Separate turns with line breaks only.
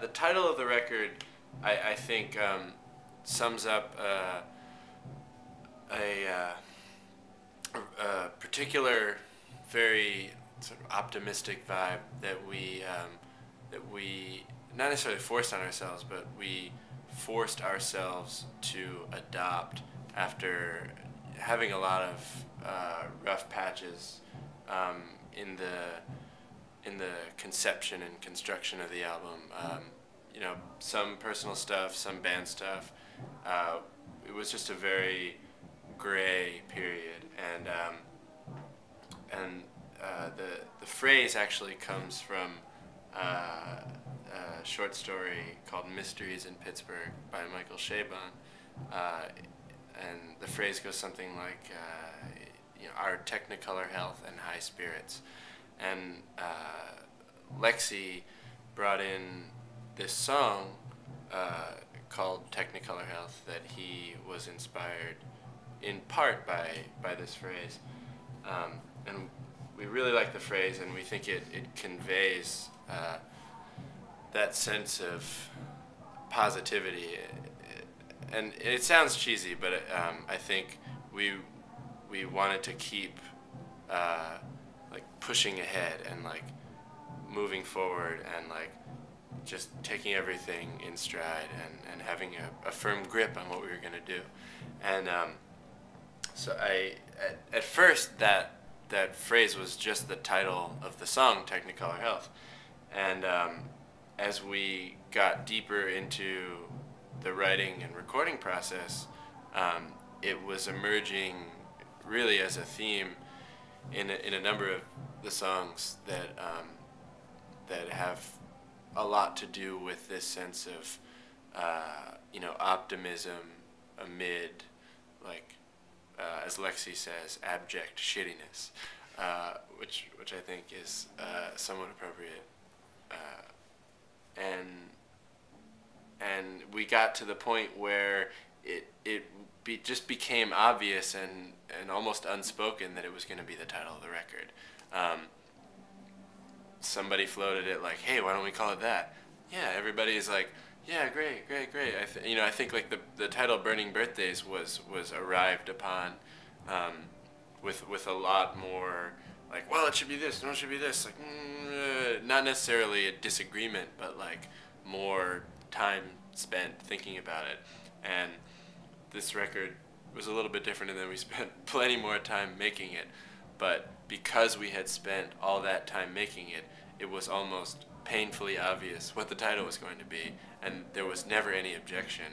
the title of the record, I think, sums up a particular, very sort of optimistic vibe that we not necessarily forced on ourselves, but we forced ourselves to adopt after having a lot of rough patches in the conception and construction of the album. You know, some personal stuff, some band stuff. It was just a very gray period, and the phrase actually comes from a short story called "Mysteries in Pittsburgh" by Michael Chabon, and the phrase goes something like, you know, our Technicolor health and high spirits, and Lexi brought in this song called Technicolor Health that he was inspired in part by this phrase, and we really like the phrase, and we think it conveys that sense of positivity, and it sounds cheesy, but I think we wanted to keep like pushing ahead and like moving forward and like just taking everything in stride and having a firm grip on what we were going to do. And so at first that phrase was just the title of the song, Technicolor Health. And as we got deeper into the writing and recording process, it was emerging really as a theme in a number of the songs that have a lot to do with this sense of you know, optimism amid, like as Lexi says, abject shittiness, which I think is somewhat appropriate, and we got to the point where it just became obvious and almost unspoken that it was going to be the title of the record. Somebody floated it like, hey, why don't we call it that? Yeah, everybody's like, yeah, great. You know, I think like the title "Burning Birthdays" was arrived upon with a lot more like, well, it should be this, no, it should be this. Like, not necessarily a disagreement, but like more time spent thinking about it. And this record was a little bit different in that we spent plenty more time making it, but because we had spent all that time making it, it was almost painfully obvious what the title was going to be, and there was never any objection.